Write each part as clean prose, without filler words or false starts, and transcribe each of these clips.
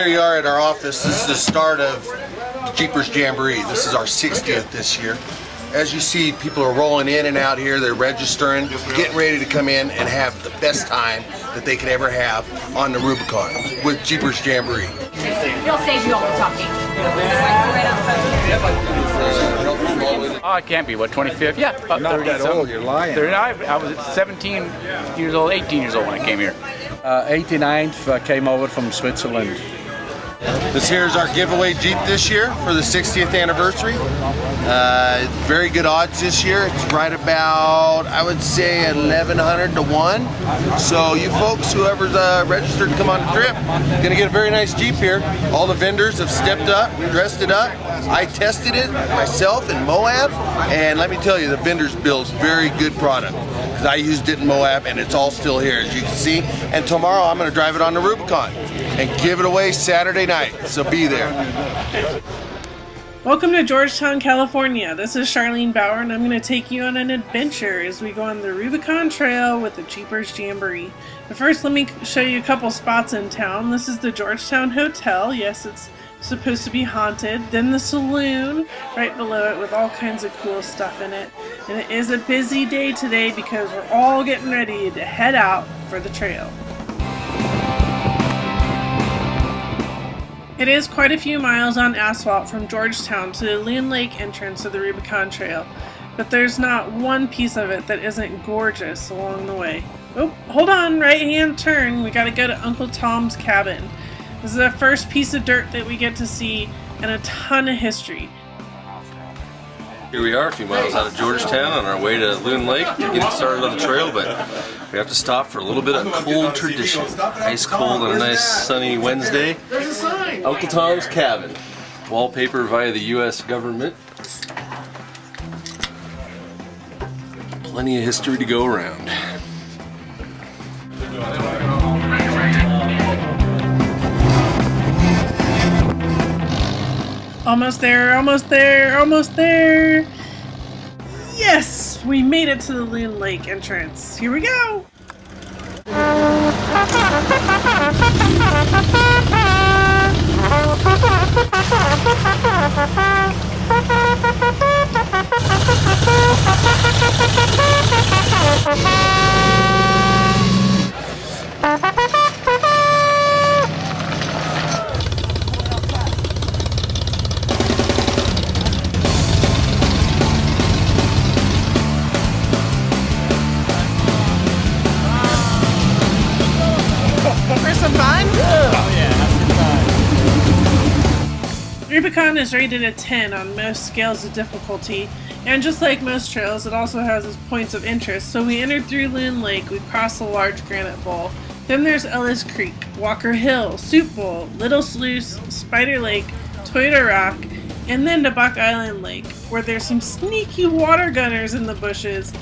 here you are at our office. This is the start of Jeepers Jamboree. This is our 60th this year. As you see, people are rolling in and out here. They're registering, getting ready to come in and have the best time that they could ever have on the Rubicon with Jeepers Jamboree. He'll save you all the talking. Oh, it can't be, what, 25th? Yeah, about 30 that old, you're lying. 39. I was 17 years old, 18 years old when I came here. 89th, I came over from Switzerland. This here is our giveaway Jeep this year for the 60th anniversary. Very good odds this year. It's right about, I would say, 1,100 to 1. So you folks, whoever's registered to come on the trip, gonna get a very nice Jeep here. All the vendors have stepped up, dressed it up. I tested it myself in Moab, and let me tell you, the vendors build very good product. Because I used it in Moab, and it's all still here, as you can see. And tomorrow, I'm gonna drive it on the Rubicon and give it away Saturday night. So be there. Welcome to Georgetown, California. This is Charlene Bower, and I'm going to take you on an adventure as we go on the Rubicon Trail with the Jeepers Jamboree. But first, let me show you a couple spots in town. This is the Georgetown Hotel. Yes, it's supposed to be haunted. Then the saloon right below it with all kinds of cool stuff in it. And it is a busy day today because we're all getting ready to head out for the trail. It is quite a few miles on asphalt from Georgetown to the Loon Lake entrance of the Rubicon Trail, but there's not one piece of it that isn't gorgeous along the way. Oh, hold on, right hand turn. We gotta go to Uncle Tom's cabin. This is the first piece of dirt that we get to see and a ton of history. Here we are, a few miles out of Georgetown on our way to Loon Lake, getting started on the trail, but we have to stop for a little bit of cold tradition. Ice cold on a nice sunny Wednesday. Uncle Tom's cabin. Wallpaper via the U.S. government. Plenty of history to go around. Almost there, almost there, almost there! Yes! We made it to the Loon Lake entrance. Here we go! Rubicon is rated a 10 on most scales of difficulty, and just like most trails, it also has its points of interest. So we entered through Loon Lake, we crossed a large granite bowl. Then there's Ellis Creek, Walker Hill, Soup Bowl, Little Sluice, Spider Lake, Toyota Rock, and then to Buck Island Lake, where there's some sneaky water gunners in the bushes.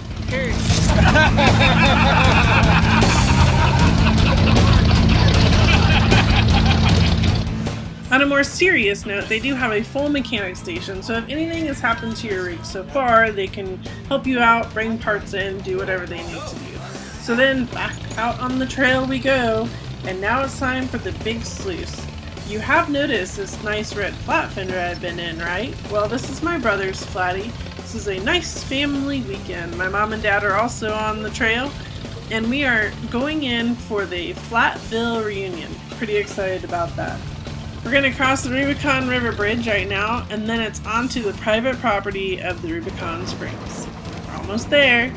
On a more serious note, they do have a full mechanic station, so if anything has happened to your rig so far, they can help you out, bring parts in, do whatever they need to do. So then, back out on the trail we go, and now it's time for the big sluice. You have noticed this nice red Flatfender I've been in, right? Well, this is my brother's Flatty. This is a nice family weekend. My mom and dad are also on the trail, and we are going in for the Flatville reunion. Pretty excited about that. We're going to cross the Rubicon River Bridge right now, and then it's onto the private property of the Rubicon Springs. We're almost there.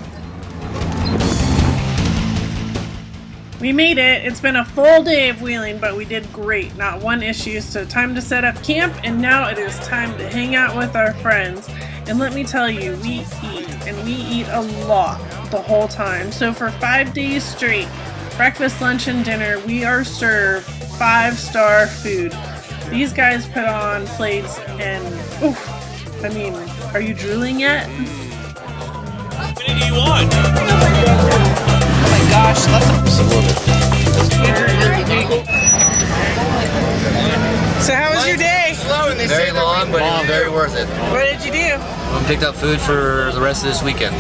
We made it. It's been a full day of wheeling, but we did great. Not one issue, so time to set up camp, and now it is time to hang out with our friends. And let me tell you, we eat, and we eat a lot the whole time. So for 5 days straight, breakfast, lunch, and dinner, we are served 5-star food. These guys put on plates and, oof, I mean, are you drooling yet? What do you want? Oh my gosh, that's a little bit. So how was your day? Very long, but very worth it. What did you do? We picked up food for the rest of this weekend.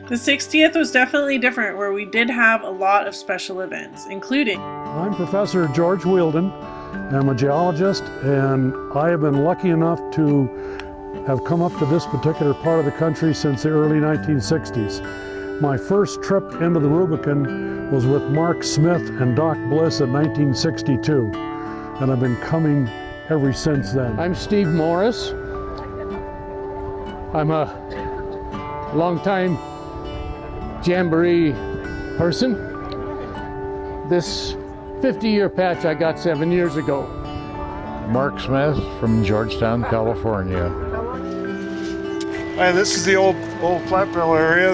The 60th was definitely different, where we did have a lot of special events, including... I'm Professor George Wielden. I'm a geologist, and I have been lucky enough to have come up to this particular part of the country since the early 1960s. My first trip into the Rubicon was with Mark Smith and Doc Bliss in 1962, and I've been coming ever since then. I'm Steve Morris. I'm a longtime Jamboree person. This 50-year patch I got 7 years ago. Mark Smith from Georgetown, California. Hi, this is the old Flatfender area.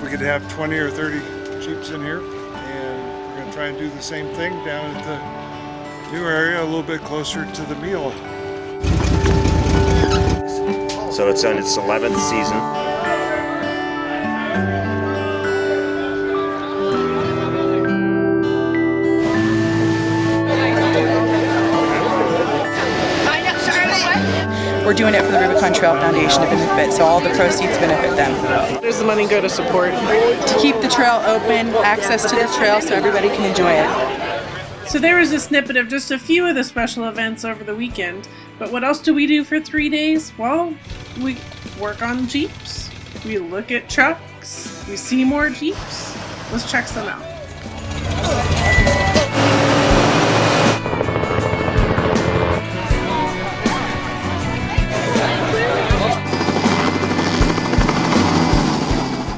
We could have 20 or 30 Jeeps in here, and we're going to try and do the same thing down at the new area, a little bit closer to the meal. So it's on its 11th season. We're doing it for the Rubicon Trail Foundation to benefit, so all the proceeds benefit them. There's the money go to support. To keep the trail open, access to the trail so everybody can enjoy it. So there was a snippet of just a few of the special events over the weekend. But what else do we do for 3 days? Well, we work on Jeeps, we look at trucks, we see more Jeeps. Let's check some out.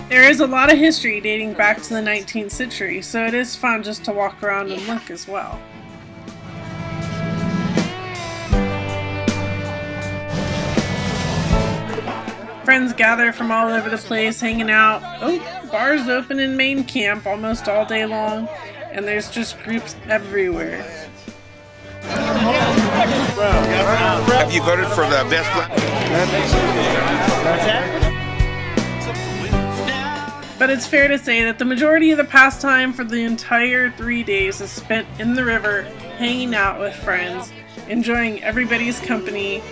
There is a lot of history dating back to the 19th century, so it is fun just to walk around and look as well. Friends gather from all over the place, hanging out. Oh, bars open in main camp almost all day long, and there's just groups everywhere. Have you voted for the best one? But it's fair to say that the majority of the pastime for the entire 3 days is spent in the river, hanging out with friends, enjoying everybody's company.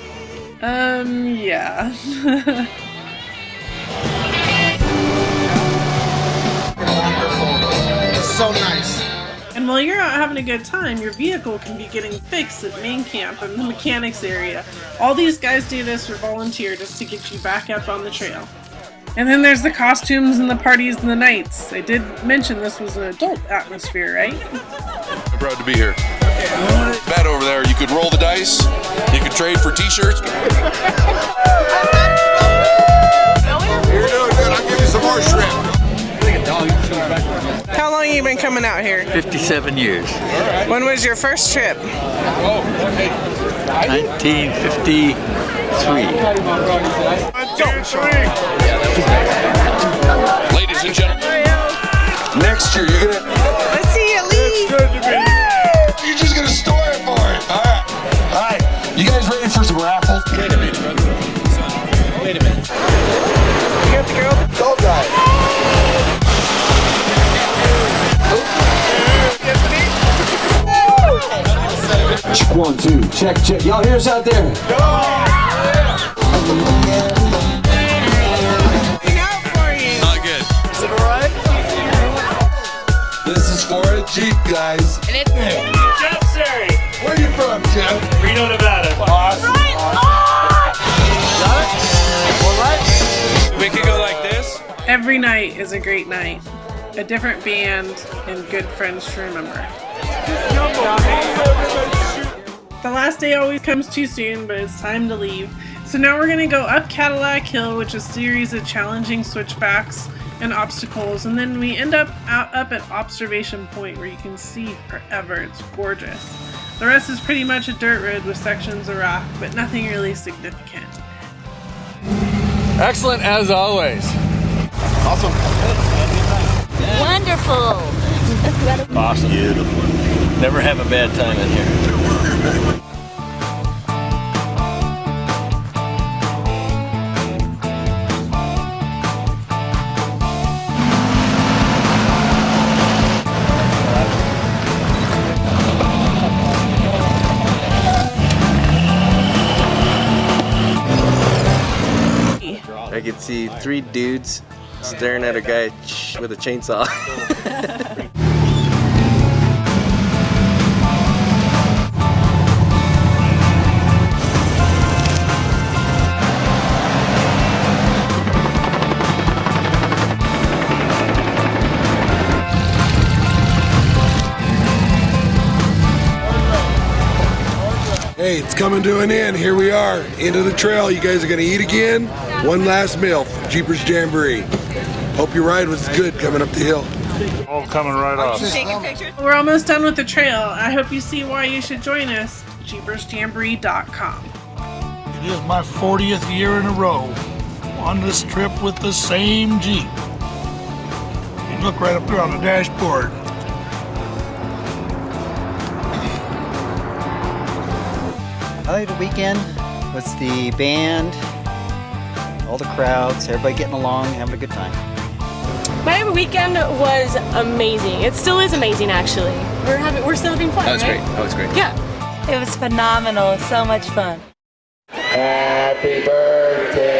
Yeah. It's so nice. And while you're out having a good time, your vehicle can be getting fixed at main camp and the mechanics area. All these guys do this for volunteer just to get you back up on the trail. And then there's the costumes and the parties and the nights. I did mention this was an adult atmosphere, right? I'm proud to be here. Matt over there, you could roll the dice, you could trade for t-shirts. You're doing good. I'll give you some more shrimp. How long have you been coming out here? 57 years. When was your first trip? 1953. Ladies and gentlemen, next year you're gonna... Let's see you leave. You're just gonna store it for it. All right. You guys ready for some raffle? Wait a minute. You got the girl? Go guy. 1, 2, check. Y'all hear us out there? Looking out for you. Not good. Is it alright? This is for a Jeep, guys. And it's Jeff Sari. Where are you from, Jeff? Reno, Nevada. Awesome. right on. We could go like this. Every night is a great night. A different band and good friends to remember. The last day always comes too soon, but it's time to leave. So now we're going to go up Cadillac Hill, which is a series of challenging switchbacks and obstacles, and then we end up up at Observation Point, where you can see forever. It's gorgeous. The rest is pretty much a dirt road with sections of rock, but nothing really significant. Excellent as always. Awesome. Wonderful. Awesome. Beautiful. Never have a bad time in here. I could see 3 dudes staring at a guy with a chainsaw. Hey, it's coming to an end. Here we are, end of the trail. You guys are gonna eat again. One last meal from Jeepers Jamboree. Hope your ride was good coming up the hill. All coming right off. We're almost done with the trail. I hope you see why you should join us. JeepersJamboree.com. It is my 40th year in a row on this trip with the same Jeep. You look right up there on the dashboard. I like the weekend was the band, all the crowds, everybody getting along, having a good time. My weekend was amazing. It still is amazing, actually. We're still having fun. That was right? great. That was great. Yeah. It was phenomenal. So much fun. Happy birthday